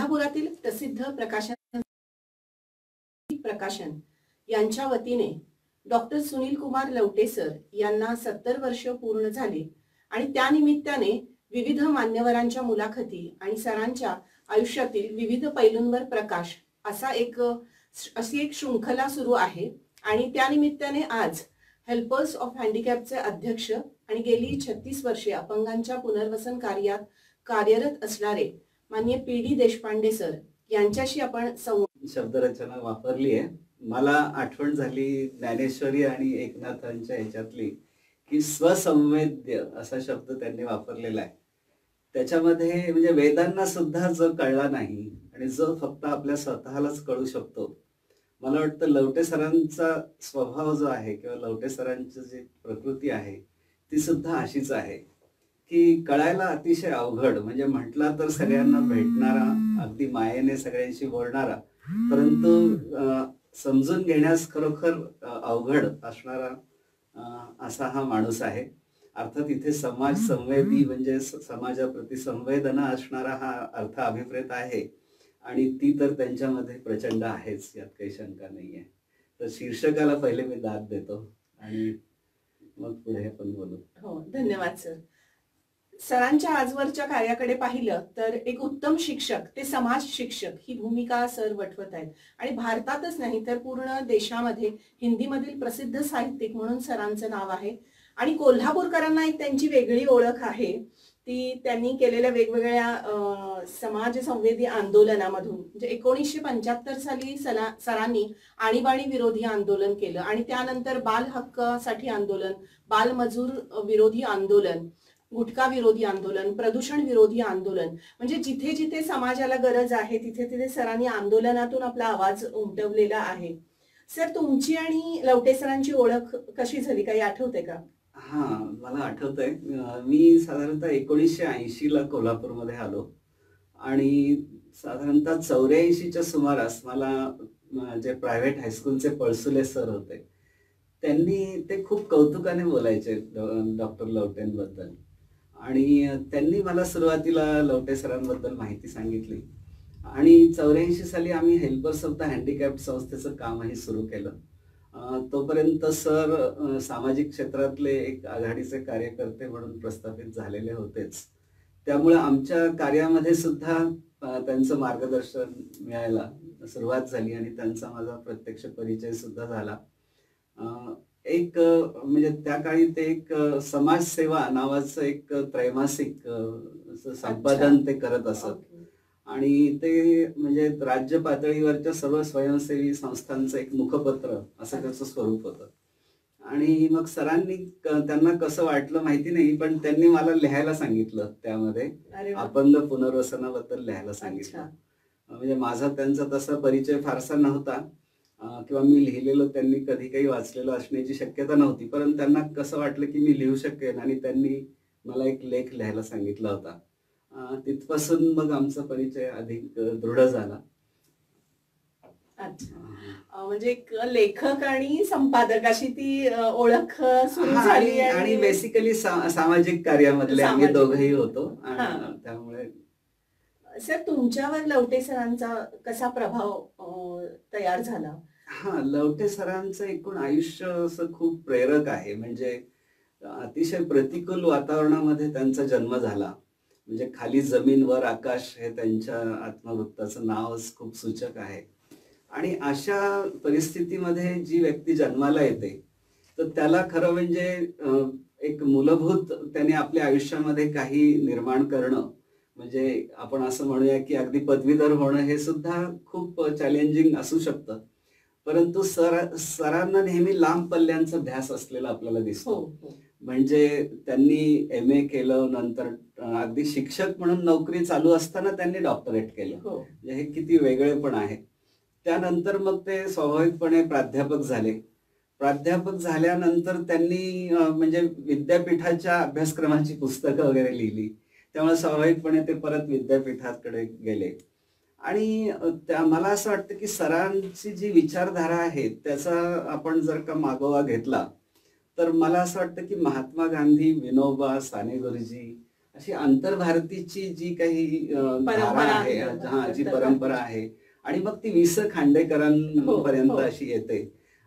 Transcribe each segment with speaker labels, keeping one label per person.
Speaker 1: कोल्हापुरातील प्रसिद्ध प्रकाशन यांच्या वतीने डॉक्टर सुनील कुमार लवटे सर यांना 70 वर्ष पूर्ण झाले आणि त्या निमित्ताने विविध मान्यवरांच्या मुलाखती आणि सरांच्या आयुष्यातील विविध पैलूंवर प्रकाश अशी एक शृंखला सुरू आहे। आणि त्या निमित्ताने आज हेल्पर्स ऑफ हँडिकॅपचे अध्यक्ष आणि गेली 36 वर्षे अपंगांच्या पुनर्वसन कार्यात कार्यरत असणारे माननीय पी.डी. देशपांडे सर यांच्याशी आपण
Speaker 2: शब्दरचना वापरली आहे। मला आठवण झाली ज्ञानेश्वरी आणि एकनाथांच्या ह्याच्यातली की स्वसंवेद्य असा शब्द त्यांनी वापरलेला आहे। त्याच्यामध्ये म्हणजे वेदांना सुद्धा जो कळला नाही आणि जो फक्त आपल्या स्वतःलाच कळू शकतो, मला वाटतं लवटे सरांचा स्वभाव जो आहे किंवा लवटे सरांची जी प्रकृती आहे ती सुद्धा अशीच आहे की कळायला अतिशय अवघड, म्हणजे म्हटला तर सगळ्यांना भेटणारा, अगदी मायेने सगळ्यांशी बोलणारा, परंतु समजून घेण्यास खरोखर अवघड असणारा असा हा माणूस आहे। अर्थात इथे समाज संवेदी म्हणजे समाजाप्रती संवेदना असणारा हा अर्थ अभिप्रेत आहे आणि ती तर त्यांच्यामध्ये प्रचंड आहेच, यात काही शंका नाहीये। तर शीर्षकाला पहिले मी दाद देतो आणि मग पुढे आपण बोलू।
Speaker 1: हो, धन्यवाद सर। सरांच्या आजवरच्या कार्याकडे पाहिलं तर एक उत्तम शिक्षक ते समाज शिक्षक ही भूमिका सर वठवत आहेत आणि भारतातच नाही तर पूर्ण देशामध्ये हिंदीमधील प्रसिद्ध साहित्यिक म्हणून सरांचं नाव आहे। आणि कोल्हापूरकरांना एक त्यांची वेगळी ओळख आहे, ती त्यांनी केलेल्या वेगवेगळ्या समाज संवेदी आंदोलनामधून, म्हणजे 1975 साली सरांनी आणीबाणी विरोधी आंदोलन केलं आणि त्यानंतर बाल हक्कासाठी आंदोलन, बालमजूर विरोधी आंदोलन, गुटखा विरोधी आंदोलन, प्रदूषण विरोधी आंदोलन, म्हणजे जिथे जिथे समाजाला गरज आहे तिथे तिथे सरांनी आंदोलनातून आपला आवाज उमटवलेला आहे। सर, तुमची आणि लवटे सरांची ओळख कशी झाली, काही आठवते का?
Speaker 2: हा, मला आठवतंय। मी साधारणतः 1980 ला कोल्हापूरमध्ये आलो आणि साधारणतः 84च्या सुमारास मला जे प्रायव्हेट हायस्कूलचे पळसुले सर होते त्यांनी ते खूप कौतुकाने बोलायचे डॉक्टर लवटेंबद्दल आणि त्यांनी मला सुरुवातीला लवटे सरांबद्दल माहिती सांगितली आणि 84 साली आम्ही हेल्पर्स ऑफ द हँडिकॅप्ड संस्थेचं कामही सुरू केलं। तोपर्यंत सर सामाजिक क्षेत्रातले एक आघाडीचे कार्यकर्ते म्हणून प्रस्थापित झालेले होतेच, त्यामुळे आमच्या कार्यामध्ये सुद्धा त्यांचं मार्गदर्शन मिळायला सुरुवात झाली आणि त्यांचा माझा प्रत्यक्ष परिचय सुद्धा झाला। एक म्हणजे त्या काळी ते एक समाजसेवा नावाचं एक त्रैमासिक संपादन ते करत असत आणि ते म्हणजे राज्य पातळीवरच्या सर्व स्वयंसेवी संस्थांचं एक मुखपत्र असं त्याचं स्वरूप होतं। आणि मग सरांनी त्यांना कसं वाटलं माहिती नाही, पण त्यांनी मला लिहायला सांगितलं, त्यामध्ये अपंग पुनर्वसनाबद्दल लिहायला सांगितलं। म्हणजे माझा त्यांचा तसा परिचय फारसा नव्हता किंवा मी लिहिलेलं त्यांनी कधी काही वाचलेलं असण्याची शक्यता नव्हती, परंतु त्यांना कसं वाटलं की मी लिहू शकेन आणि त्यांनी मला एक लेख लिहायला सांगितला होता। तिथपासून मग आमचा परिचय अधिक दृढ झाला।
Speaker 1: अच्छा, म्हणजे एक लेखक आणि संपादक अशी ती ओळख सुरू झाली
Speaker 2: आणि बेसिकली सामाजिक कार्यामधले आम्ही दोघंही होतो त्यामुळे।
Speaker 1: सर, तुमच्यावर लवटे सरांचा कसा प्रभाव तयार झाला?
Speaker 2: हा, लवटे सरांचं एकूण आयुष्य असं खूप प्रेरक आहे। म्हणजे अतिशय प्रतिकूल वातावरणामध्ये त्यांचा जन्म झाला, म्हणजे खाली जमीन वर आकाश हे त्यांच्या आत्मवृत्ताचं नावच खूप सूचक आहे। आणि अशा परिस्थितीमध्ये जी व्यक्ती जन्माला येते तर त्याला खरं म्हणजे एक मूलभूत त्याने आपल्या आयुष्यामध्ये काही निर्माण करणं, म्हणजे आपण असं म्हणूया की अगदी पदवीधर होणं हे सुद्धा खूप चॅलेंजिंग असू शकतं, परंतु सरांना नेहमी लांब पल्ल्यांचा ध्यास असलेला आपल्याला दिसतो। म्हणजे त्यांनी MA केलं, नंतर अगदी शिक्षक म्हणून नोकरी चालू असताना त्यांनी डॉक्टरेट केलं, म्हणजे हे किती वेगळे पण आहे। त्यानंतर मग ते स्वाभाविकपणे प्राध्यापक झाले। प्राध्यापक झाल्यानंतर त्यांनी म्हणजे विद्यापीठाच्या अभ्यासक्रमाची पुस्तकं वगैरे लिहिली, त्यामुळे स्वाभाविकपणे ते परत विद्यापीठाकडे गेले। आणि मला असं वाटतं की सरांची जी विचारधारा आहे त्याचा आपण जर का मागोवा घेतला तर मला असं वाटतं की महात्मा गांधी, विनोबा, साने गुरुजी अशी आंतरभारतीची जी काही धारा
Speaker 1: परंपरा
Speaker 2: आहे,
Speaker 1: आहे,
Speaker 2: हा जी
Speaker 1: आंतरभारतीची.
Speaker 2: परंपरा आहे आणि मग ती वि.स. खांडेकरांपर्यंत
Speaker 1: हो.
Speaker 2: अशी येते.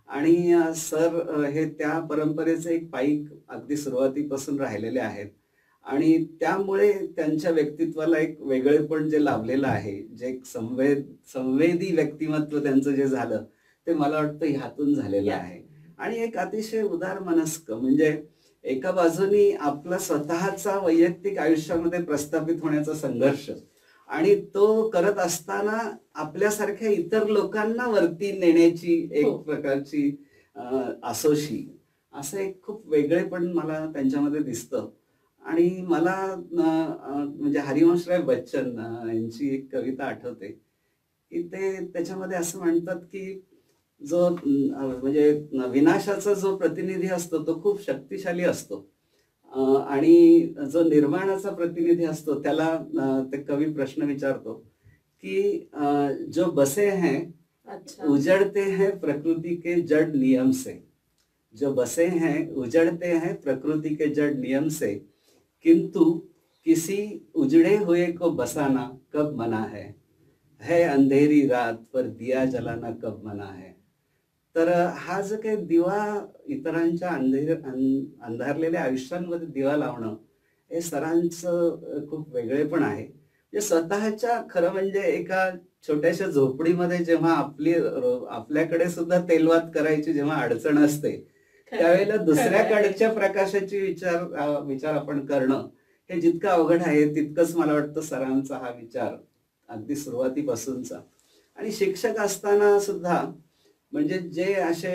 Speaker 2: आणि सर हे त्या परंपरेचे एक पाईक अगदी सुरुवातीपासून राहिलेले आहेत. आणि त्यामुळे त्यांच्या व्यक्तित्वाला एक वेगळेपण जे लाभलेलं आहे, जे एक संवेदी व्यक्तिमत्व त्यांचं जे झालं, ते मला वाटतं ह्यातून झालेलं आहे. आणि एक अतिशय उदार मनस्क, म्हणजे एका बाजूनी आपला स्वतःचा वैयक्तिक आयुष्यामध्ये प्रस्थापित होण्याचा संघर्ष आणि तो करत असताना आपल्यासारख्या इतर लोकांना वरती नेण्याची एक
Speaker 1: हो.
Speaker 2: प्रकारची असोशी, असं एक खूप वेगळेपण मला त्यांच्यामध्ये दिसतं. आणि मला म्हणजे हरिवंशराय बच्चन यांची एक कविता आठवते, की ते त्याच्यामध्ये असं म्हणतात, की जो म्हणजे विनाशाचा जो प्रतिनिधी असतो तो खूप शक्तिशाली असतो. आणि जो निर्माणाचा प्रतिनिधी असतो त्याला ते कवी प्रश्न विचारतो, की जो बसे हैं
Speaker 1: अच्छा.
Speaker 2: उजड़ते हैं प्रकृति के जड़ नियम से, जो बसे हैं उजड़ते हैं प्रकृति के जड़ नियम से, किंतु किसी उजड़े हुए को बसाना कब मना है अंधेरी रात पर दिया जलाना कब मना है. तर हा जो काही दिवा इतरांच्या अंधारलेल्या आयुष्यांमध्ये दिवा लावणं, हे सरांचं खूप वेगळेपण आहे. म्हणजे स्वतःच्या खरं म्हणजे एका छोट्याशा झोपडीमध्ये जेव्हा आपल्याकडे सुद्धा तेलवात करायची जेव्हा अडचण असते, त्यावेळेला दुसऱ्याकडच्या प्रकाशाची विचार आपण करणं हे जितकं अवघड आहे, तितकंच मला वाटतं सरांचा हा विचार अगदी सुरुवातीपासूनचा. आणि शिक्षक असताना सुद्धा म्हणजे जे असे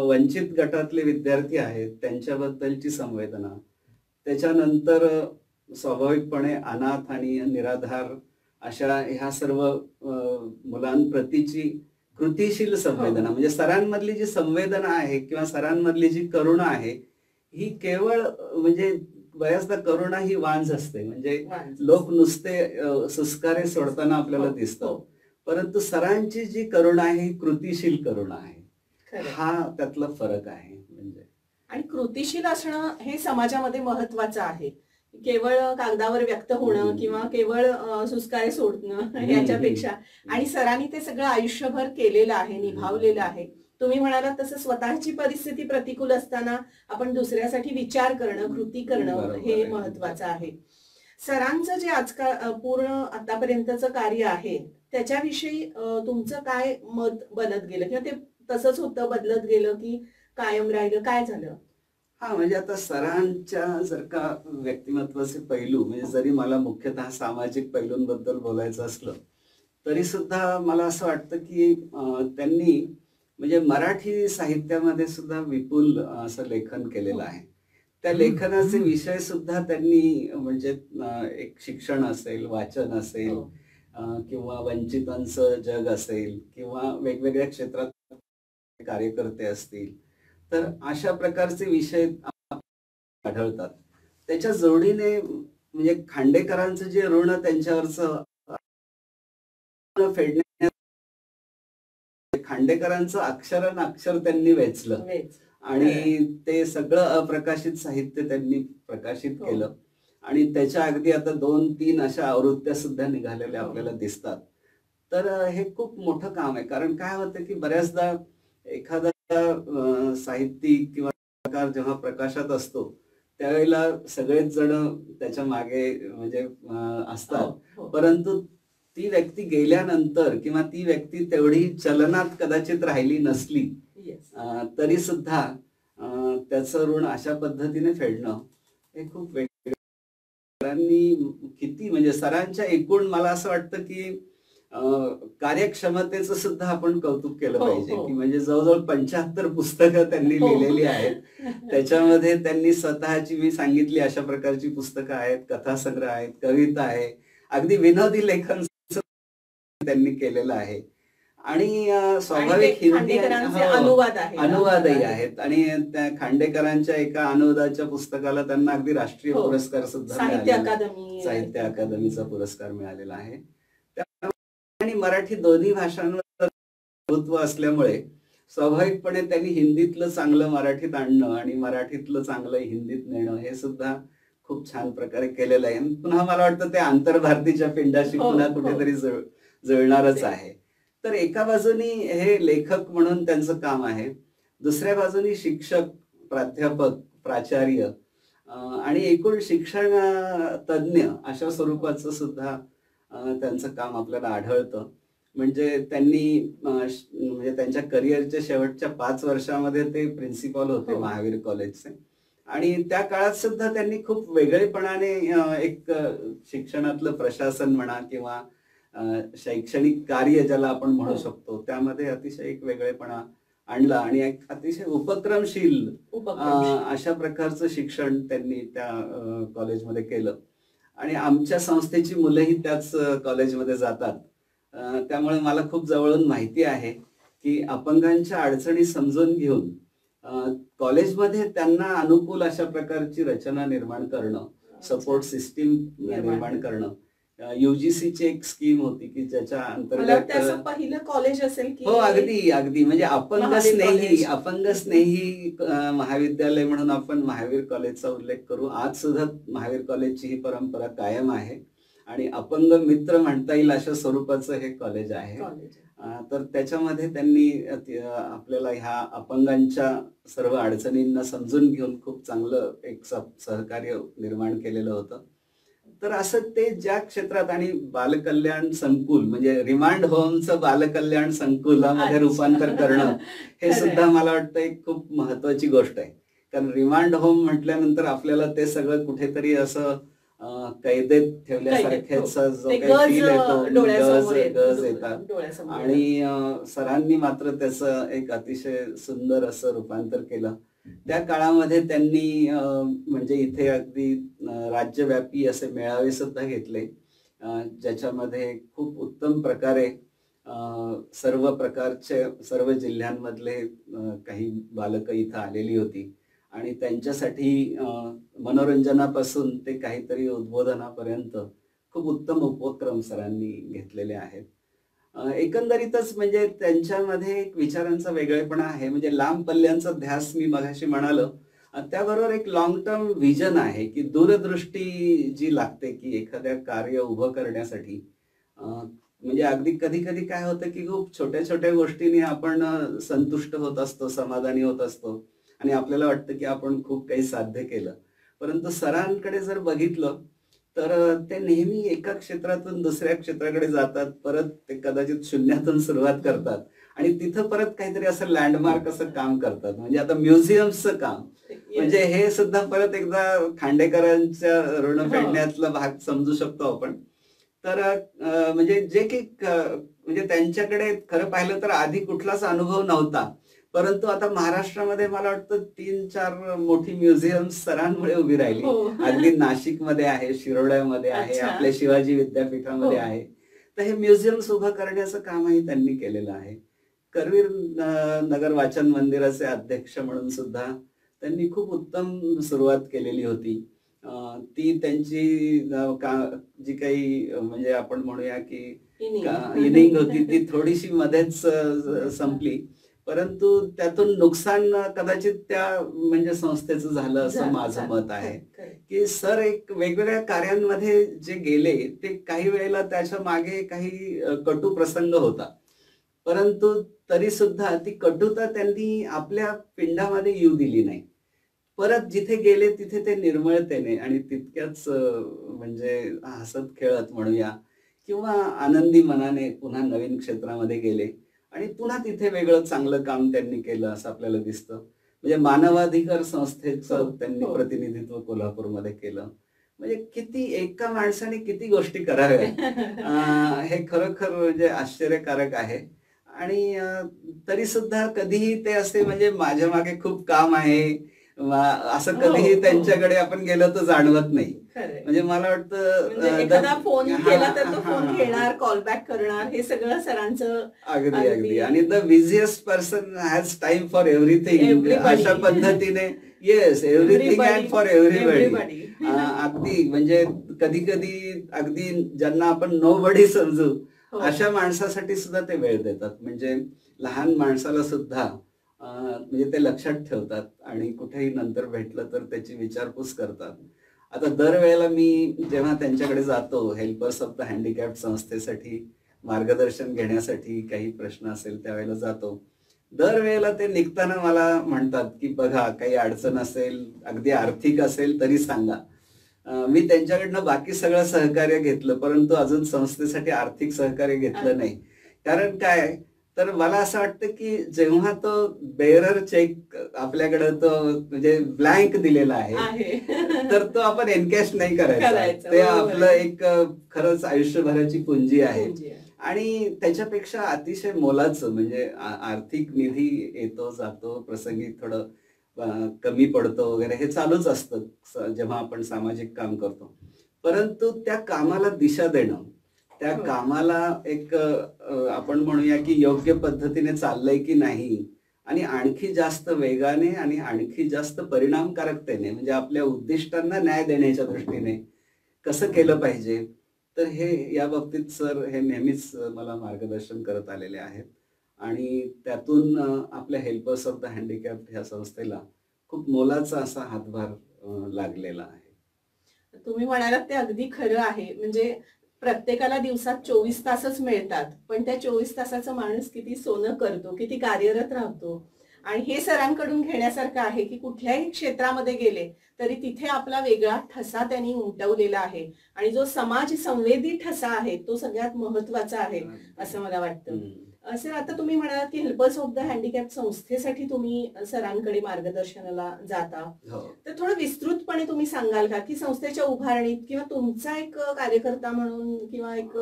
Speaker 2: वंचित गटातले विद्यार्थी आहेत त्यांच्याबद्दलची संवेदना, त्याच्यानंतर स्वाभाविकपणे अनाथ आणि निराधार अशा ह्या सर्व मुलांप्रतीची कृतिशील संवेदना, म्हणजे सरांमधली जी संवेदना आहे किंवा सरांमधली जी करुणा आहे, ही केवळ म्हणजे बऱ्याचदा करुणा ही वांझ असते. म्हणजे लोक नुसते सुस्कारे सोडताना आपल्याला दिसतात, परंतु सरांची जी करुणा आहे ही कृतिशील करुणा आहे. हा त्यातला फरक आहे. म्हणजे
Speaker 1: आणि कृतिशील असणं हे समाजामध्ये महत्वाचं आहे. केवळ कागदावर व्यक्त होणं किंवा केवळ सुस्कारे सोडणं याच्यापेक्षा. आणि सरांनी ते सगळं आयुष्यभर केलेलं आहे, निभावलेलं आहे. तुम्ही म्हणालात तसं स्वतःची परिस्थिती प्रतिकूल असताना आपण दुसऱ्यासाठी विचार करणं, कृती करणं हे महत्वाचं आहे. सरांचं जे आजकाल पूर्ण आतापर्यंतचं कार्य आहे त्याच्याविषयी तुमचं काय मत बनत गेलं, किंवा ते तसंच होतं, बदलत गेलं, की कायम राहिलं, काय झालं?
Speaker 2: हा, म्हणजे आता सरांच्या जर का व्यक्तिमत्वाचे पैलू, म्हणजे जरी मला मुख्यतः सामाजिक पैलूंबद्दल बोलायचं असलं तरी सुद्धा मला असं वाटतं, की त्यांनी म्हणजे मराठी साहित्यामध्ये सुद्धा विपुल असं लेखन केलेलं आहे. त्या लेखनाचे विषय सुद्धा त्यांनी म्हणजे एक शिक्षण असेल, वाचन असेल, किंवा वंचितांचं जग असेल, किंवा वेगवेगळ्या क्षेत्रात कार्यकर्ते असतील, तर अशा प्रकारचे विषय आढळतात. त्याच्या जोडीने म्हणजे खांडेकरांचं जे ऋण त्यांच्यावरचं फेडण्यात, खांडेकरांचं अक्षर त्यांनी वेचलं आणि ते सगळं अप्रकाशित साहित्य त्यांनी प्रकाशित केलं. आणि त्याच्या अगदी आता 2-3 अशा आवृत्त्या सुद्धा निघालेल्या आपल्याला दिसतात. तर हे खूप मोठं काम आहे. कारण काय होतं, की बऱ्याचदा एखादा साहित्यिक किंवा प्रकार जेव्हा प्रकाशात असतो त्यावेळेला सगळेच जण त्याच्या मागे म्हणजे असतात, परंतु ती व्यक्ती गेल्यानंतर किंवा ती व्यक्ती तेवढी चलनात कदाचित राहिली नसली तरी सुद्धा त्याचं ऋण अशा पद्धतीने फेडणं हे खूप किती म्हणजे सरांच्या एकूण मला असं वाटतं, की कार्यक्षमतेचं सुद्धा आपण कौतुक केलं पाहिजे. की म्हणजे जवळजवळ 75 पुस्तकं त्यांनी लिहिलेली आहेत. त्याच्यामध्ये त्यांनी स्वतःची, मी सांगितली अशा प्रकारची पुस्तकं आहेत, कथासंग्रह आहेत, कविता आहे, अगदी विनोदी लेखन त्यांनी केलेलं आहे. आणि स्वाभाविक हिंदी अनुवादही आहेत. आणि त्या खांडेकरांच्या एका अनुवादाच्या पुस्तकाला त्यांना अगदी राष्ट्रीय पुरस्कार सुद्धा साहित्य अकादमीचा पुरस्कार मिळालेला आहे. आणि मराठी दोन्ही भाषांवर प्रभुत्व असल्यामुळे स्वाभाविकपणे त्यांनी हिंदीतलं चांगलं मराठीत आणणं आणि मराठीतलं चांगलं हिंदीत नेणं हे सुद्धा खूप छान प्रकारे केलेलं आहे. आणि पुन्हा मला वाटतं ते आंतरभारतीच्या पिंडाशी
Speaker 1: हो,
Speaker 2: पुन्हा
Speaker 1: हो.
Speaker 2: कुठेतरी जुळणारच आहे. तर एका बाजूनी हे लेखक म्हणून त्यांचं काम आहे. दुसऱ्या बाजूनी शिक्षक, प्राध्यापक, प्राचार्य आणि एकूण शिक्षण तज्ञ अशा स्वरूपाचं सुद्धा त्यांचं काम आपल्याला आढळतं. म्हणजे त्यांनी म्हणजे त्यांच्या करिअरच्या शेवटच्या 5 वर्षामध्ये ते प्रिन्सिपल होते
Speaker 1: हो.
Speaker 2: महावीर कॉलेजचे. आणि त्या काळात सुद्धा त्यांनी खूप वेगळेपणाने एक शिक्षणातलं प्रशासन म्हणा किंवा शैक्षणिक कार्य ज्याला आपण म्हणू
Speaker 1: हो.
Speaker 2: शकतो, त्यामध्ये अतिशय एक वेगळेपणा आणला आणि एक अतिशय उपक्रमशील अशा प्रकारचं शिक्षण त्यांनी त्या कॉलेजमध्ये केलं. आणि आमच्या संस्थेची मुलंही त्याच कॉलेजमध्ये जातात. त्यामुळे मला खूप जवळून माहिती आहे, की अपंगांच्या अडचणी समजून घेऊन कॉलेजमध्ये त्यांना अनुकूल अशा प्रकारची रचना निर्माण करणं, सपोर्ट सिस्टीम निर्माण करणं. यूजीसीची एक स्कीम होती, की ज्याच्या
Speaker 1: मला वाटतं असं
Speaker 2: अंतर्गत
Speaker 1: पहिलं कॉलेज असेल की
Speaker 2: हो, अगदी, अगदी. म्हणजे
Speaker 1: महावीर
Speaker 2: अपंग स्नेही महाविद्यालय म्हणून आपण महावीर कॉलेजचा उल्लेख करू. आज सुद्धा महावीर कॉलेजची ही परंपरा कायम आहे आणि अपंग मित्र म्हणता येईल अशा स्वरूपाचं हे कॉलेज आहे.
Speaker 1: कॉलेज.
Speaker 2: तर त्याच्यामध्ये त्यांनी आपल्याला ह्या अपंगांच्या सर्व अडचणींना समजून घेऊन खूप चांगलं एक सहकार्य निर्माण केलेलं होतं. तर असं ते ज्या क्षेत्रात आणि बालकल्याण संकुल म्हणजे रिमांड होमचं बालकल्याण संकुलामध्ये
Speaker 1: अच्छा.
Speaker 2: रूपांतर करणं हे
Speaker 1: खरंय.
Speaker 2: सुद्धा मला वाटतं एक खूप महत्वाची गोष्ट आहे. कारण रिमांड होम म्हटल्यानंतर आपल्याला ते सगळं कुठेतरी असं कैदेत ठेवल्यासारखेच जो
Speaker 1: ते
Speaker 2: काही फील येतो,
Speaker 1: डोळ्यासमोर
Speaker 2: गज येतात.
Speaker 1: डोळ्यासमोर
Speaker 2: आणि सरांनी मात्र त्याचं एक अतिशय सुंदर असं रूपांतर केलं. त्या काळामध्ये त्यांनी म्हणजे इथे अगदी राज्यव्यापी असे मेळावे सुद्धा घेतले, ज्याच्यामध्ये खूप उत्तम प्रकारे सर्व प्रकारचे सर्व जिल्ह्यांमधले काही बालकं इथं आलेली होती आणि त्यांच्यासाठी मनोरंजनापासून ते काहीतरी उद्बोधनापर्यंत खूप उत्तम उपक्रम सरांनी घेतलेले आहेत. एकंदरीतच म्हणजे त्यांच्यामध्ये एक विचारांचा वेगळेपणा आहे. म्हणजे लांब पल्ल्यांचा ध्यास मी मगाशी म्हणालो, त्याबरोबर एक लाँग टर्म व्हिजन आहे, की दूरदृष्टी जी लागते, की एखाद्या कार्य उभं करण्यासाठी. म्हणजे अगदी कधी-कधी काय होतं, की खूप छोट्या-छोट्या गोष्टींनी आपण संतुष्ट होत असतो, समाधानी होत असतो आणि आपल्याला वाटतं, की आपण खूप काही साध्य केलं. परंतु सरांकडे जर बघितलं, तर ते नेहमी एका क्षेत्रातून दुसऱ्या क्षेत्राकडे जातात. परत ते कदाचित शून्यातून सुरुवात करतात आणि तिथं परत काहीतरी असं लँडमार्क असं काम करतात. म्हणजे आता म्युझियम्सचं काम म्हणजे हे सुद्धा परत एकदा खांडेकरांच्या ऋण फेडण्यातला भाग समजू शकतो आपण. तर म्हणजे जे की म्हणजे त्यांच्याकडे खरं पाहिलं तर आधी कुठलाच अनुभव नव्हता. परंतु आता महाराष्ट्रामध्ये मला वाटतं 3-4 मोठी म्युझियम्स सरांमुळे उभी राहिली.
Speaker 1: हो.
Speaker 2: अगदी नाशिकमध्ये आहे, शिरोड्यामध्ये आहे,
Speaker 1: अच्छा.
Speaker 2: आपल्या शिवाजी विद्यापीठामध्ये
Speaker 1: हो.
Speaker 2: आहे. तर हे म्युझियम्स उभं करण्याचं कामही त्यांनी केलेलं आहे. करवीर नगर वाचन मंदिराचे अध्यक्ष म्हणून सुद्धा त्यांनी खूप उत्तम सुरुवात केलेली होती. ती त्यांची जी काही म्हणजे आपण म्हणूया की इनिंग होती ती थोडीशी मध्येच संपली. परंतु त्यातून नुकसान कदाचित त्या म्हणजे संस्थेचं झालं असं माझं मत आहे. की सर एक वेगवेगळ्या कार्यांमध्ये जे गेले ते काही वेळेला त्याच्या मागे काही कटू प्रसंग होता. परंतु तरी सुद्धा ती कटुता त्यांनी आपल्या पिंडामध्ये येऊ दिली नाही. परत जिथे गेले तिथे ते निर्मळतेने आणि तितक्याच म्हणजे हसत खेळत म्हणूया किंवा आनंदी मनाने पुन्हा नवीन क्षेत्रामध्ये गेले आणि पुन्हा तिथे वेगळं चांगलं काम त्यांनी केलं असं आपल्याला दिसतं. म्हणजे मानवाधिकार संस्थेचं त्यांनी प्रतिनिधित्व कोल्हापूरमध्ये केलं. म्हणजे किती एका माणसाने किती गोष्टी कराव्या हे खरोखर म्हणजे आश्चर्यकारक आहे. आणि तरी सुद्धा कधीही ते असे म्हणजे माझ्या मागे खूप काम आहे असं कधीही त्यांच्याकडे आपण गेलो तर जाणवत नाही. म्हणजे मला वाटतं
Speaker 1: एखादा फोन केला तर तो फोन घेणार, कॉल बॅक करणार, हे सगळं सरांचं
Speaker 2: अगदी अगदी. आणि the busiest person has time for everything अशा पद्धतीने yes everything and for everybody. अगदी म्हणजे कधी कधी अगदी ज्यांना आपण नोबडी समजू अशा माणसासाठी सुद्धा ते वेळ देतात. म्हणजे लहान माणसाला सुद्धा म्हणजे ते लक्षात ठेवतात आणि कुठेही नंतर भेटलं तर त्याची विचारपूस करतात. आता दरवेळेला मी जेव्हा त्यांच्याकडे जातो हेल्पर्स ऑफ द हँडिकॅप्ड संस्थेसाठी मार्गदर्शन घेण्यासाठी, काही प्रश्न असेल त्यावेळेला जातो. दरवेळेला ते निघताना मला म्हणतात, की "बघा काही अडचण असेल, अगदी आर्थिक असेल तरी सांगा." मी त्यांच्याकडनं बाकी सगळं सहकार्य घेतलं, परंतु अजून संस्थेसाठी आर्थिक सहकार्य घेतलं नाही. कारण काय, तर मला असं वाटतं, की जेव्हा तो बेअरर चेक आपल्याकडे तो म्हणजे ब्लँक दिलेला आहे, तर तो आपण एनकॅश नाही करायचा. ते आपलं एक खरंच आयुष्यभराची पुंजी आहे. आणि त्याच्यापेक्षा अतिशय मोलाचं म्हणजे आर्थिक निधी येतो जातो, प्रसंगी थोडं कमी पडतो वगैरे हे चालूच असतं जेव्हा आपण सामाजिक काम करतो. परंतु त्या कामाला दिशा देणं, त्या कामाला एक आपण म्हणूया की योग्य पद्धतीने चाललंय की नाही आणि आणखी जास्त वेगाने आणि आणखी जास्त परिणामकारकतेने म्हणजे आपल्या उद्दिष्टांना न्याय देण्याच्या दृष्टीने कसं केलं पाहिजे, तर हे या बाबतीत सर हे नेहमीच मला मार्गदर्शन करत आलेले आहेत आणि त्यातून आपल्या हेल्पर्स ऑफ द हँडिकॅप्ड ह्या संस्थेला खूप मोलाचा असा हातभार लागलेला आहे.
Speaker 1: तुम्ही म्हणालात ते अगदी खरं आहे. म्हणजे प्रत्येकाला दिवसात 24 तासच मिळतात. पण त्या 24 तासाचा माणूस किती सोनं करतो, किती कार्यरत राहतो. आणि हे सरांकडून घेण्यासारखं आहे, की कुठल्याही क्षेत्रामध्ये गेले तरी तिथे आपला वेगळा ठसा त्यांनी उमटवलेला आहे. आणि जो समाज संवेदी ठसा आहे तो सगळ्यात महत्त्वाचा आहे असं मला वाटतं. सर आता तुम्ही म्हणालात की हेल्पर्स ऑफ द हँडिकॅप्ड संस्थेसाठी तुम्ही सरांकडे मार्गदर्शनाला जाता. तर थोडं विस्तृतपणे तुम्ही सांगाल का की संस्थेच्या उभारणीत किंवा तुमचा एक कार्यकर्ता म्हणून किंवा एक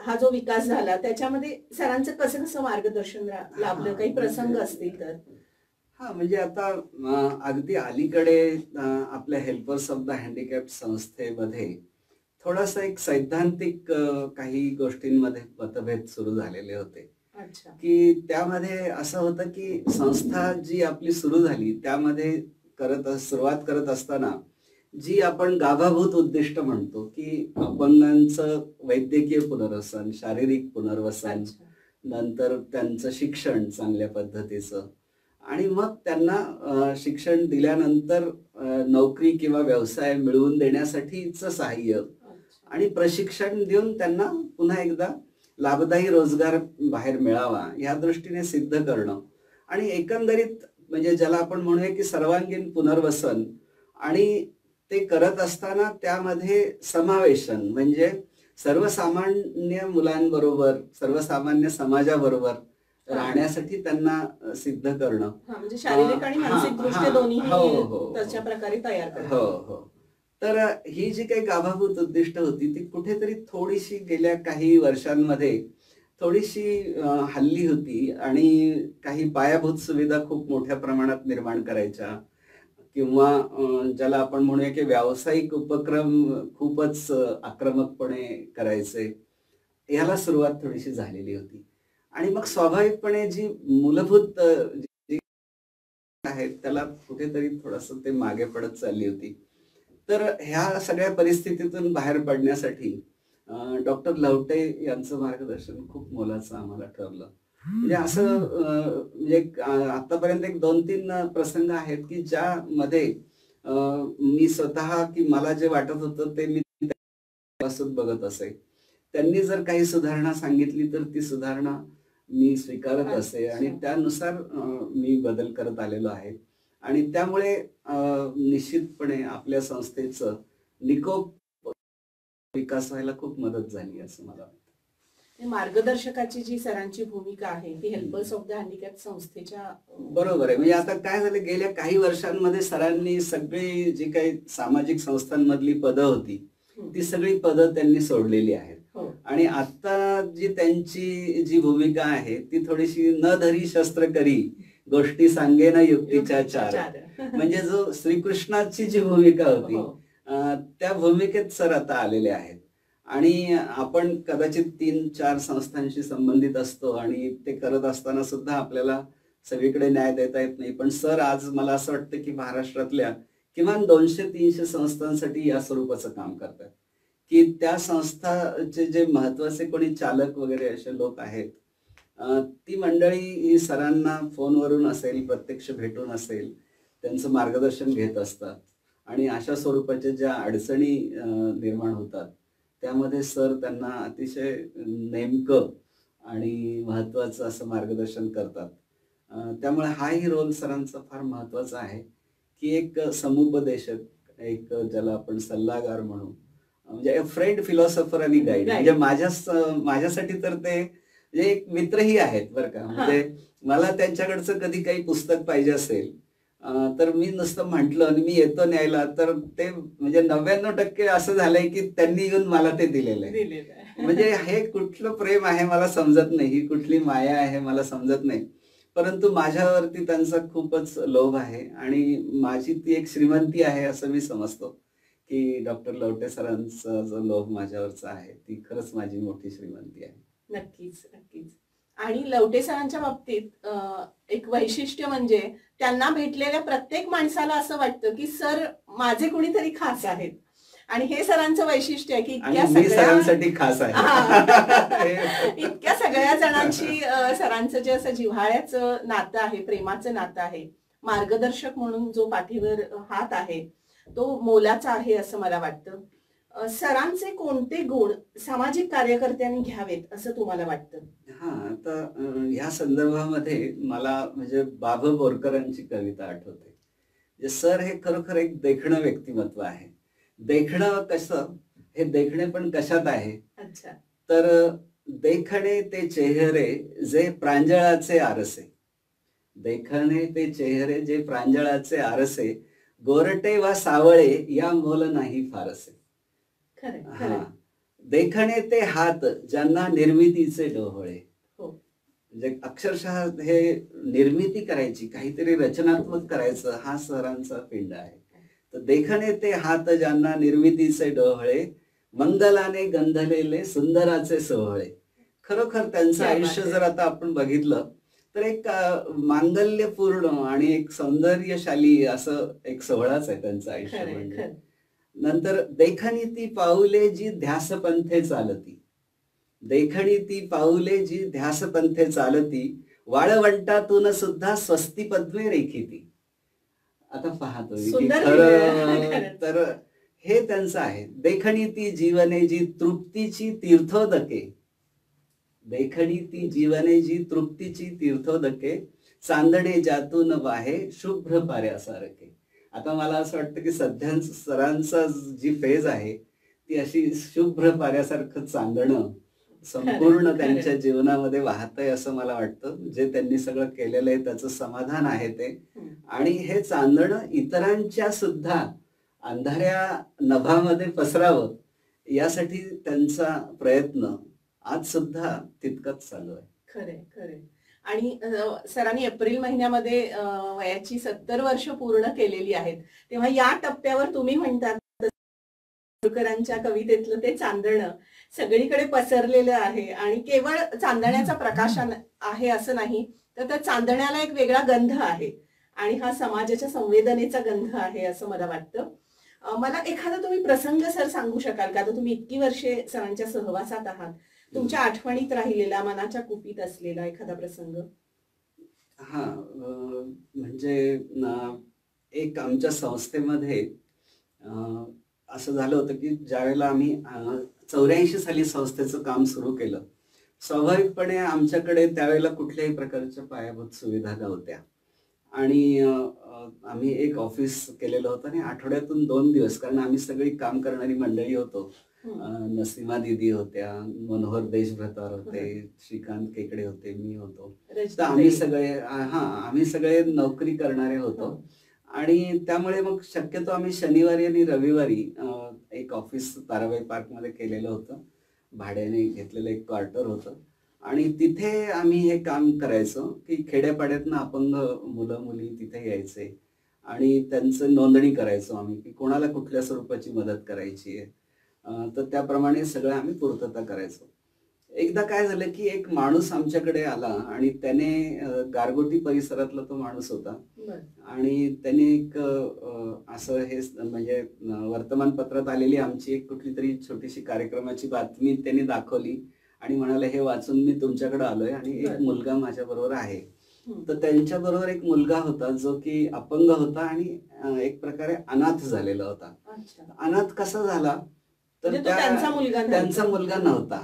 Speaker 1: हा जो विकास झाला त्याच्यामध्ये सरांचं कसं कसं मार्गदर्शन लाभलं, काही प्रसंग असतील तर?
Speaker 2: हा म्हणजे आता अगदी अलीकडे आपल्या हेल्पर्स ऑफ द हँडिकॅप्ड संस्थेमध्ये थोडासा एक सैद्धांतिक काही गोष्टींमध्ये मतभेद सुरू झालेले होते. की त्यामध्ये असं होतं की संस्था जी आपली सुरू झाली त्यामध्ये सुरुवात करत असताना जी आपण गाभाभूत उद्दिष्ट म्हणतो की अपंगांचं वैद्यकीय पुनर्वसन, शारीरिक पुनर्वसन, नंतर त्यांचं शिक्षण चांगल्या पद्धतीचं आणि मग त्यांना शिक्षण दिल्यानंतर नोकरी किंवा व्यवसाय मिळवून देण्यासाठीचं सहाय्य आणि प्रशिक्षण देऊन त्यांना पुन्हा एकदा लाभदायी रोजगार बाहेर मिळावा या दृष्टीने सिद्ध करणं आणि एकंदरीत म्हणजे ज्याला आपण म्हणूया की सर्वांगीण पुनर्वसन आणि ते करत असताना त्यामध्ये समावेशन म्हणजे सर्वसामान्य मुलांबरोबर, सर्वसामान्य समाजाबरोबर राहण्यासाठी त्यांना सिद्ध करणं
Speaker 1: म्हणजे शारीरिक आणि मानसिक दृष्ट्या दोन्ही तशा प्रकारे तयार करणं.
Speaker 2: हो. तर ही जी काही गाभाभूत उद्दिष्ट होती ती कुठेतरी थोडीशी गेल्या काही वर्षांमध्ये थोडीशी हल्ली होती आणि काही पायाभूत सुविधा खूप मोठ्या प्रमाणात निर्माण करायच्या किंवा ज्याला आपण म्हणूया की व्यावसायिक उपक्रम खूपच आक्रमकपणे करायचे, याला सुरुवात थोडीशी झालेली होती आणि मग स्वाभाविकपणे जी मूलभूत जी आहेत त्याला कुठेतरी थोडंसं ते मागे पडत चालली होती. तर ह्या सगळ्या परिस्थितीतून बाहेर पडण्यासाठी डॉक्टर लवटे यांचं मार्गदर्शन खूप मोलाचं आम्हाला ठरलं. म्हणजे असं म्हणजे आतापर्यंत एक 2-3 प्रसंग आहेत की ज्यामध्ये मी स्वतः की मला जे वाटत होतं ते मी बघत असे. त्यांनी जर काही सुधारणा सांगितली तर ती सुधारणा मी स्वीकारत असे आणि त्यानुसार मी बदल करत आलेलो आहे आणि त्यामुळे निश्चितपणे आपल्या संस्थेचं निकोप विकास व्हायला खूप मदत झाली असं मला वाटतं.
Speaker 1: मार्गदर्शकाची जी सरांची भूमिका आहे ती हेल्पर्स ऑफ द हँडिकॅप्ड संस्थेच्या
Speaker 2: बरोबर आहे. म्हणजे आता काय झालं गेल्या काही वर्षांमध्ये सरांनी सगळी जी काही सामाजिक संस्थांमधली पदं होती ती सगळी पदं त्यांनी सोडलेली आहेत आणि आता जी त्यांची जी भूमिका आहे ती थोडीशी न धरी शस्त्र करी गोष्टी सांगे ना युक्तीच्या चार म्हणजे जो श्रीकृष्णाची जी भूमिका होती त्या भूमिकेत सर आता आलेले आहेत आणि आपण कदाचित 3-4 संस्थांशी संबंधित असतो आणि ते करत असताना सुद्धा आपल्याला सगळीकडे न्याय देता येत नाही, पण सर आज मला असं वाटतं की महाराष्ट्रातल्या किमान 200-300 संस्थांसाठी या स्वरूपाचं काम करतात की त्या संस्थाचे जे महत्वाचे कोणी चालक वगैरे असे लोक आहेत ती मंडळी ही सरांना फोनवरून असेल, प्रत्यक्ष भेटून असेल, त्यांचं मार्गदर्शन घेत असतात आणि अशा स्वरूपाच्या ज्या अडचणी निर्माण होतात, त्यामध्ये सर त्यांना अतिशय नेमकं आणि महत्त्वाचं असं मार्गदर्शन करतात. त्यामुळे हाही रोल सरांचा फार महत्त्वाचा आहे, की एक समुपदेशक, एक ज्याला आपण सल्लागार म्हणू, म्हणजे अ फ्रेंड, फिलॉसॉफर आणि गाईड. म्हणजे माझ्यासाठी तर ते म्हणजे एक मित्रही आहेत बरं का. म्हणजे मला त्यांच्याकडचं कधी काही पुस्तक पाहिजे असेल, तर मी नुसतं म्हटलं आणि मी येतो न्यायला, तर ते म्हणजे 99% असं झालंय, की त्यांनी येऊन मला ते दिलेलं आहे. म्हणजे हे कुठलं प्रेम आहे मला समजत नाही, ही कुठली माया आहे मला समजत नाही. परंतु माझ्यावरती त्यांचा खूपच लोभ आहे आणि माझी ती एक श्रीमंती आहे असं मी समजतो, की डॉक्टर लवटे सरांचा जो लोभ माझ्यावरचा आहे, ती खरंच माझी मोठी श्रीमंती आहे.
Speaker 1: नक्कीच, नक्कीच. आणि लवटे सरांच्या बाबतीत एक वैशिष्ट्य म्हणजे त्यांना भेटलेल्या प्रत्येक माणसाला असं वाटतं, की सर माझे कोणीतरी खास आहेत. आणि हे सरांचं वैशिष्ट्य आहे, की इतक्या
Speaker 2: आणि मी सरांसाठी खास आहे.
Speaker 1: इतक्या सगळ्या जणांशी सरांचं जे असं जिव्हाळ्याचं नातं आहे, प्रेमाचं नातं आहे, मार्गदर्शक म्हणून जो पाठीवर हात आहे, तो मोलाचा आहे असं मला वाटतं. सरांचे कोणते गुण सामाजिक कार्यकर्त्यांनी घ्यावेत असं तुम्हाला वाटतं?
Speaker 2: आता ह्या संदर्भामध्ये मला म्हणजे बाभ बोरकरांची कविता आठवते. म्हणजे सर हे खरोखर एक देखणं व्यक्तिमत्व आहे. देखणं कसं? हे देखणे पण कशात आहे?
Speaker 1: अच्छा.
Speaker 2: तर देखणे ते चेहरे जे प्रांजळाचे आरसे. देखणे ते चेहरे जे प्रांजळाचे आरसे, गोरटे वा सावळे या मोल नाही फारसे.
Speaker 1: खरंय,
Speaker 2: हां.
Speaker 1: खरंय.
Speaker 2: देखणे ते हात ज्यांना निर्मितीचे डोहळे.
Speaker 1: हो.
Speaker 2: म्हणजे अक्षरशः हे निर्मिती करायची, काहीतरी रचनात्मक करायचं हा सरांचा पिंड आहे. तर देखणे ते हात ज्यांना निर्मितीचे डोहळे, मंगलाने गंधलेले सुंदराचे सोहळे. खरोखर त्यांचं
Speaker 1: क्या बात
Speaker 2: आयुष्य
Speaker 1: है.
Speaker 2: जर आता आपण बघितलं, तर एक मांगल्यपूर्ण आणि एक सौंदर्यशाली असं एक सोहळाच आहे त्यांचं आयुष्य
Speaker 1: खरंय,
Speaker 2: म्हणजे.
Speaker 1: खरं.
Speaker 2: नंतर देखणी ती पाऊले जी ध्यासपंथे चालती. देखणी ती पाऊले जी ध्यासपंथे चालती, वाळवंटातून सुद्धा स्वस्ती पद्मे रेखिती. आता पहा तुम्ही की
Speaker 1: सुंदर लिहिलंय.
Speaker 2: खरं
Speaker 1: खरंच.
Speaker 2: तर हे त्यांचं आहे. देखणी ती जीवने जी तृप्तीची तीर्थोदके. देखणी ती जीवने जी तृप्तीची तीर्थोदके, चांदणे ज्यातून वाहे शुभ्र पाऱ्यासारखे. आता मला असं वाटतं की सध्या सरांचा जी फेज आहे, ती अशी शुभ्र पाऱ्यासारखं चांदणं संपूर्ण
Speaker 1: खरंय,
Speaker 2: त्यांच्या
Speaker 1: खरंय.
Speaker 2: जीवनामध्ये वाहतंय असं मला वाटतं. जे त्यांनी सगळं केलेलं आहे त्याचं समाधान आहे ते.
Speaker 1: हं.
Speaker 2: आणि हे चांदणं इतरांच्या सुद्धा अंधाऱ्या नभामध्ये पसरावं, यासाठी त्यांचा प्रयत्न आज सुद्धा तितकाच चालू आहे.
Speaker 1: खरंय, खरंय. आणि सरांनी एप्रिल महिन्यामध्ये वयाची 70 वर्ष पूर्ण केलेली आहेत. तेव्हा या टप्प्यावर तुम्ही म्हणतात बोरकरांच्या कवितेतलं ते चांदणं सगळीकडे पसरलेलं आहे आणि केवळ चांदण्याचा प्रकाश आहे असं नाही, तर त्या चांदण्याला एक वेगळा गंध आहे आणि हा समाजाच्या संवेदनेचा गंध आहे असं मला वाटतं. मला एखादा तुम्ही प्रसंग सर सांगू शकाल का? आता तुम्ही इतकी वर्षे सरांच्या सहवासात आहात. तुमच्या आठवणीत राहिलेला, मनाच्या कुपीत असलेला एखादा प्रसंग?
Speaker 2: म्हणजे एक आमच्या संस्थेमध्ये असं झालं होतं, की ज्यावेळेला आम्ही 84 साली संस्थेचं काम सुरू केलं. स्वाभाविकपणे आमच्याकडे त्यावेळेला कुठल्याही प्रकारच्या पायाभूत सुविधा नव्हत्या. आणि आम्ही एक ऑफिस केलेलं होतं आणि आठवड्यातून 2 दिवस, कारण आम्ही सगळी काम करणारी मंडळी होतो. नसीमा दीदी होत्या, मनोहर देशभ्रतार होते, श्रीकांत केकडे होते, मी होतो. तर आम्ही सगळे नोकरी करणारे होतो. आणि त्यामुळे मग शक्यतो आम्ही शनिवारी आणि रविवारी एक ऑफिस ताराबाई पार्कमध्ये केलेलं होतं. भाड्याने घेतलेलं एक क्वार्टर होतं आणि तिथे आम्ही हे काम करायचो, की खेड्यापाड्यातनं अपंग मुलं-मुली तिथे यायचे आणि त्यांचं नोंदणी करायचो आम्ही, की कोणाला कुठल्या स्वरूपाची मदत करायची आहे. तर त्याप्रमाणे सगळं आम्ही पूर्तता करायचो. एकदा काय झालं, की एक माणूस आमच्याकडे आला आणि त्याने गारगोटी परिसरातला तो माणूस होता. आणि त्याने एक असं हे म्हणजे वर्तमानपत्रात आलेली आमची एक कुठलीतरी छोटीशी कार्यक्रमाची बातमी त्यांनी दाखवली आणि म्हणाले, "हे वाचून मी तुमच्याकडे आलोय आणि एक मुलगा माझ्याबरोबर आहे." तर त्यांच्याबरोबर एक मुलगा होता जो की अपंग होता आणि एक प्रकारे अनाथ झालेला होता.
Speaker 1: अच्छा.
Speaker 2: अनाथ कसा झाला तर
Speaker 1: म्हणजे तो त्यांचा मुलगा
Speaker 2: त्यांचा
Speaker 1: नव्हता.
Speaker 2: मुलगा नव्हता.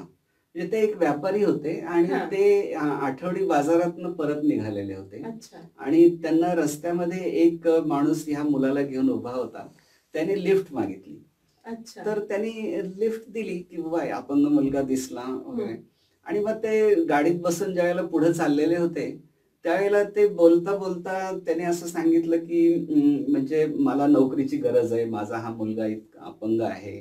Speaker 2: म्हणजे ते एक व्यापारी होते आणि
Speaker 1: हां.
Speaker 2: ते आठवडी बाजारातनं परत निघालेले होते
Speaker 1: अच्छा.
Speaker 2: आणि त्यांना रस्त्यामध्ये एक माणूस ह्या मुलाला घेऊन उभा होता. त्याने लिफ्ट मागितली.
Speaker 1: अच्छा.
Speaker 2: तर त्यांनी लिफ्ट दिली की बाबा अपंग मुलगा दिसला वगैरे
Speaker 1: हं.
Speaker 2: आणि मग ते गाडीत बसून ज्यावेळेला पुढे चाललेले होते, त्यावेळेला ते बोलता-बोलता त्याने असं सांगितलं की म्हणजे मला नोकरीची गरज आहे. माझा हा मुलगा इतका अपंग आहे.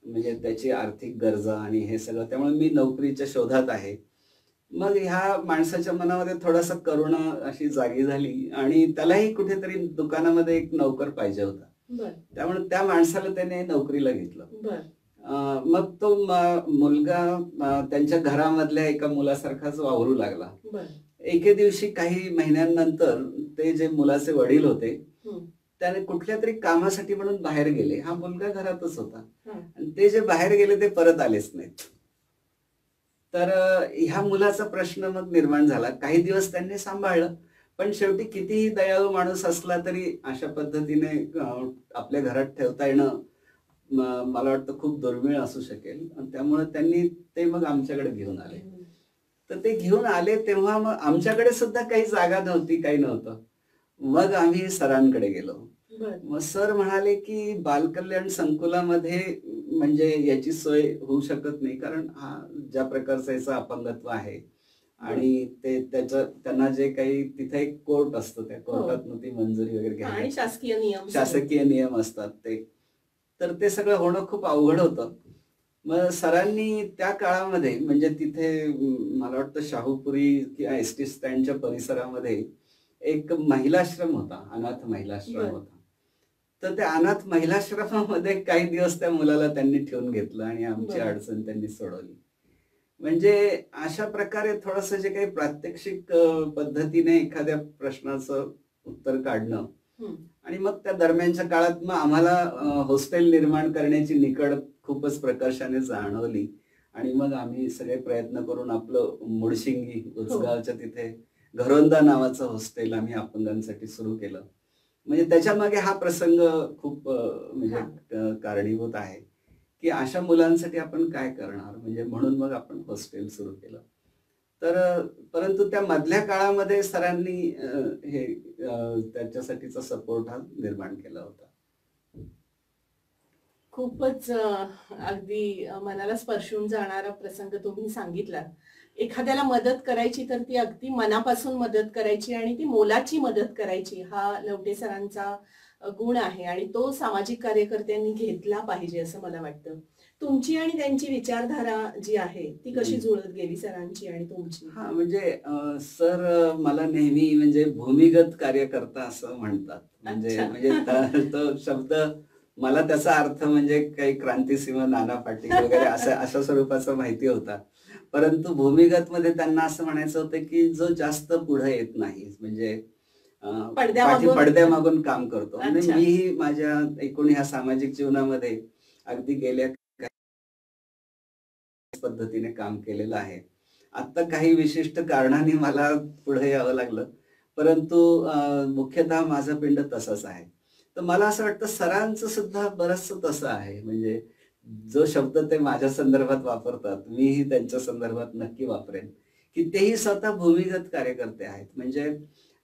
Speaker 2: म्हणजे त्याची आर्थिक गरजा आणि हे सगळं. त्यामुळे मी नोकरीच्या शोधात आहे. मग ह्या माणसाच्या मनामध्ये थोडासा करुणा अशी जागी झाली आणि त्यालाही कुठेतरी दुकानामध्ये एक नोकर पाहिजे होता.
Speaker 1: बरं.
Speaker 2: त्यामुळे त्या माणसाला त्याने नोकरीला घेतलं.
Speaker 1: बरं.
Speaker 2: मग तो मुलगा त्यांच्या घरामधल्या एका मुलासारखाच वावरू लागला.
Speaker 1: बरं.
Speaker 2: एके दिवशी काही महिन्यांनंतर ते जे मुलाचे वडील होते,
Speaker 1: हं.
Speaker 2: त्याने कुठल्यातरी कामासाठी म्हणून बाहेर गेले. हा मुलगा घरातच होता.
Speaker 1: हां.
Speaker 2: आणि ते जे बाहेर गेले ते परत आलेच नाहीत. तर ह्या मुलाचा प्रश्न मग निर्माण झाला. काही दिवस त्यांनी सांभाळलं. पण शेवटी कितीही दयाळू माणूस असला तरी अशा पद्धतीने आपल्या घरात ठेवता येणं मला वाटतं खूप दुर्मिळ असू शकेल. आणि त्यामुळे त्यांनी ते मग आमच्याकडे घेऊन आले.
Speaker 1: हं.
Speaker 2: तर ते घेऊन आले तेव्हा मग आमच्याकडे सुद्धा काही जागा नव्हती, काही नव्हतं. मग आम्ही सरांकडे गेलो.
Speaker 1: बरं.
Speaker 2: मग सर म्हणाले, की बालकल्याण संकुलामध्ये म्हणजे याची सोय होऊ शकत नाही. कारण हा ज्या प्रकारचं याचं अपंगत्व आहे आणि ते त्यांना जे काही तिथे एक कोर्ट असतं, त्या
Speaker 1: हो.
Speaker 2: कोर्टातनं ती मंजुरी वगैरे
Speaker 1: हां,
Speaker 2: घ्यावी
Speaker 1: आणि
Speaker 2: लागते.
Speaker 1: शासकीय नियम सगळे.
Speaker 2: शासकीय नियम असतात ते. तर ते सगळं होणं खूप अवघड होतं. मग सरांनी त्या काळामध्ये म्हणजे तिथे मला वाटतं शाहूपुरी किंवा एसटी स्टँडच्या परिसरामध्ये एक महिलाश्रम होता, अनाथ महिलाश्रम
Speaker 1: बरं.
Speaker 2: होता. तर त्या अनाथ महिलाश्रमामध्ये काही दिवस त्या मुलाला त्यांनी ठेवून घेतलं आणि आमची
Speaker 1: बरं.
Speaker 2: अडचण त्यांनी सोडवली. म्हणजे अशा प्रकारे थोडंसं जे काही प्रात्यक्षिक पद्धतीने एखाद्या प्रश्नाचं उत्तर काढणं
Speaker 1: हं.
Speaker 2: आणि मग त्या दरम्यानच्या काळात मग आम्हाला हॉस्टेल निर्माण करण्याची निकड खूपच प्रकर्षाने जाणवली आणि मग आम्ही सगळे प्रयत्न करून आपलं मुडशिंगी
Speaker 1: हो.
Speaker 2: उचगावच्या तिथे घरोंदा नावाचं हॉस्टेल आम्ही अपंगांसाठी सुरू केलं. म्हणजे त्याच्यामागे हा प्रसंग खूप म्हणजे
Speaker 1: हां.
Speaker 2: कारणीभूत आहे, की अशा मुलांसाठी आपण काय करणार? म्हणजे म्हणून मग आपण हॉस्टेल सुरू केलं. तर परंतु त्या मधल्या काळामध्ये सरांनी हे त्याच्यासाठीचा सपोर्ट हा निर्माण केला होता.
Speaker 1: खूपच अगदी मनाला स्पर्शून जाणारा प्रसंग तुम्ही सांगितलात. एखाद्याला मदत करायची तर ती अगदी मनापासून मदत करायची आणि ती मोलाची मदत करायची हा लवटे सरांचा गुण आहे आणि तो सामाजिक कार्यकर्त्यांनी घेतला पाहिजे असं मला वाटतं. तुमची आणि त्यांची विचारधारा जी आहे ती कशी
Speaker 2: हं.
Speaker 1: जुळत गेली सरांची आणि तुमची?
Speaker 2: हां, म्हणजे सर मला नेहमी म्हणजे भूमिगत कार्यकर्ता असं म्हणतात. म्हणजे
Speaker 1: अच्छा.
Speaker 2: म्हणजे तो शब्द मला त्याचा अर्थ म्हणजे काही क्रांतिसिंह नाना पाटील वगैरे अशा अशा स्वरूपाचा माहिती होता. परंतु भूमिगतमध्ये त्यांना असं म्हणायचं होतं, की जो जास्त पुढे येत नाही. म्हणजे अ,
Speaker 1: पडद्यामागून.
Speaker 2: पडद्यामागून काम करतो. म्हणजे
Speaker 1: अच्छा.
Speaker 2: मीही माझ्या एकूण ह्या सामाजिक जीवनामध्ये अगदी गेल्या पद्धतीने काम केलेलं आहे. आत्ता काही विशिष्ट कारणाने मला पुढे यावं लागलं. परंतु मुख्यतः माझा पिंड तसाच आहे. तर मला असं वाटतं सरांचं सुद्धा बरचसं तसं आहे. म्हणजे जो शब्द ते माझ्या संदर्भात वापरतात, मीही त्यांच्या संदर्भात नक्की वापरेन, की तेही स्वतः भूमिगत कार्यकर्ते आहेत. म्हणजे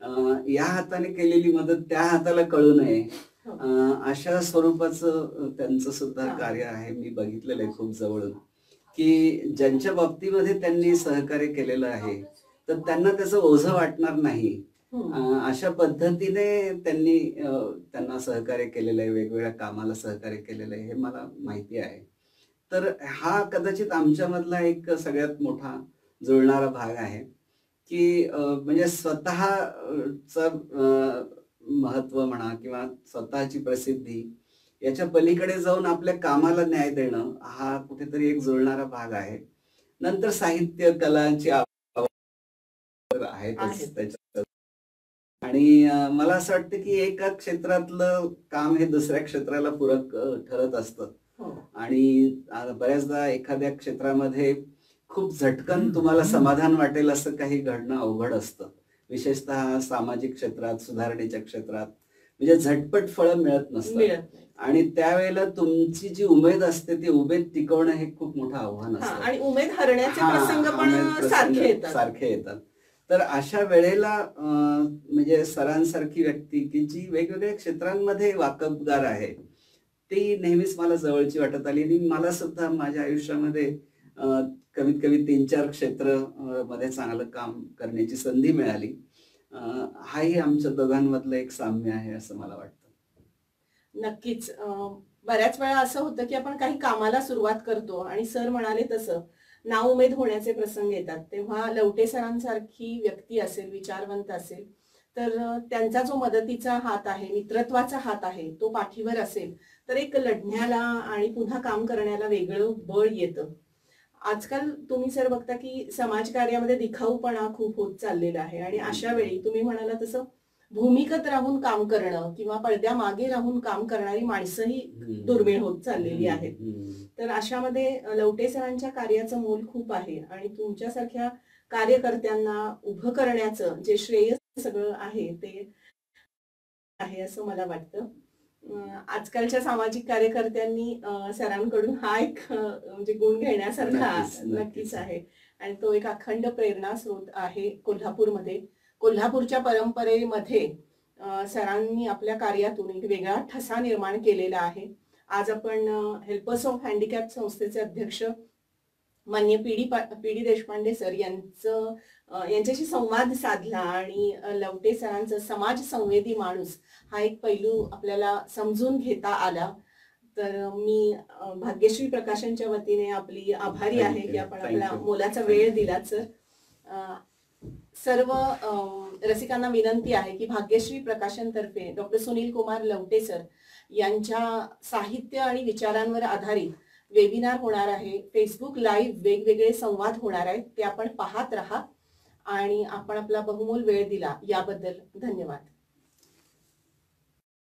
Speaker 2: अ, या हाताने केलेली मदत त्या हाताला कळू नये,
Speaker 1: हो.
Speaker 2: अशा स्वरूपाचं त्यांचं सुद्धा
Speaker 1: हां.
Speaker 2: कार्य आहे. मी बघितलेलं आहे खूप जवळून. की ज्यांच्या बाबतीमध्ये त्यांनी सहकार्य केलेलं आहे, तर त्यांना त्याचं ओझं वाटणार नाही.
Speaker 1: हं.
Speaker 2: अशा पद्धतीने त्यांनी त्यांना सहकार्य केलेलं आहे, वेगवेगळ्या कामाला सहकार्य केलेलं आहे, हे मला माहिती आहे. तर हा कदाचित आमच्यामधला एक सगळ्यात मोठा जुळणारा भाग आहे, की म्हणजे महत्त्व म्हणा किंवा स्वतःची प्रसिद्धी याच्या पलीकडे जाऊन आपल्या कामाला न्याय देणं हा कुठेतरी एक जुळणारा भाग आहे. नंतर साहित्य, कलांची आवड
Speaker 1: आहेत.
Speaker 2: आहेतच त्याच्यात. आणि मला असं वाटतं, की एका क्षेत्रातलं काम हे दुसऱ्या क्षेत्राला पूरक ठरत असतं.
Speaker 1: हो.
Speaker 2: आणि बऱ्याचदा एखाद्या क्षेत्रामध्ये खूप झटकन तुम्हाला समाधान वाटेल असं काही घडणं अवघड असतं. विशेषतः सामाजिक क्षेत्रात, सुधारणेच्या क्षेत्रात म्हणजे झटपट फळं मिळत नसतात.
Speaker 1: मिळत नाही.
Speaker 2: आणि त्यावेळेला तुमची जी उमेद असते ती उमेद टिकवणं हे खूप मोठं आव्हान
Speaker 1: हा,
Speaker 2: असतं.
Speaker 1: आणि उमेद हरण्याचे
Speaker 2: हां,
Speaker 1: प्रसंग
Speaker 2: उमेद
Speaker 1: पण
Speaker 2: प्रसंग
Speaker 1: सारखे येतात.
Speaker 2: सारखे येतात. तर अशा वेळेला म्हणजे सरांसारखी व्यक्ती की जी वेगवेगळ्या क्षेत्रांमध्ये वाकबगार आहे, ती नेहमीच मला जवळची वाटत आली आणि मला सुद्धा माझ्या आयुष्यामध्ये अ, कमीत कमी 3-4 क्षेत्र मध्ये चांगलं काम करण्याची संधी मिळाली. अ, हाही आमच्या दोघांमधलं एक साम्य आहे असं मला वाटतं.
Speaker 1: नक्कीच. बऱ्याच वेळा असं होतं की आपण काही कामाला सुरुवात करतो आणि सर म्हणाले तसं नाउमेद होण्याचे प्रसंग येतात. तेव्हा लवटे सरांसारखी व्यक्ती असेल, विचारवंत असेल, तर त्यांचा जो मदतीचा हात आहे, मित्रत्वाचा हात आहे, तो पाठीवर असेल, तर एक लढण्याला आणि पुन्हा काम करण्याला वेगळं बळ येतं. आजकाल तुम्ही सर बघता की समाजकार्यामध्ये दिखाऊपणा खूप होत चाललेला आहे आणि अशा वेळी तुम्ही म्हणाला तसं भूमिगत राहून काम करणं किंवा पडद्यामागे राहून काम करणारी माणसंही दुर्मिळ होत चाललेली आहेत. तर अशामध्ये लवटे सरांच्या कार्याचं मोल खूप आहे आणि तुमच्यासारख्या कार्यकर्त्यांना उभं करण्याचं जे श्रेय सगळं आहे ते आहे असं मला वाटतं. आजकालच्या सामाजिक कार्यकर्त्यांनी सरांकडून हा एक म्हणजे गुण घेण्यासारखा
Speaker 2: नक्कीच, नक्कीच.
Speaker 1: नक्कीच आहे आणि तो एक अखंड प्रेरणा स्रोत आहे कोल्हापूरमध्ये. कोल्हापूरच्या परंपरेमध्ये सरांनी आपल्या कार्यातून एक वेगळा ठसा निर्माण केलेला आहे. आज आपण हेल्पर्स ऑफ हँडिकॅप संस्थेचे अध्यक्ष माननीय पी डी देशपांडे सर यांच्याशी संवाद साधला आणि लवटे सरांचं समाज संवेदी माणूस हा एक पैलू आपल्याला समजून घेता आला. तर मी भाग्यश्री प्रकाशनच्या वतीने आपली आभारी
Speaker 2: Thank
Speaker 1: आहे
Speaker 2: you,
Speaker 1: की आपण
Speaker 2: thank
Speaker 1: आपला
Speaker 2: you.
Speaker 1: मोलाचा वेळ दिलात सर. सर्व रसिकांना विनंती आहे की भाग्यश्री प्रकाशनतर्फे डॉक्टर सुनील कुमार लवटे सर यांच्या साहित्य आणि विचारांवर आधारित वेबिनार होणार आहे. फेसबुक लाईव्ह वेगवेगळे संवाद होणार आहेत, ते आपण पाहत राहा आणि आपण आपला बहुमोल वेळ दिला याबद्दल धन्यवाद.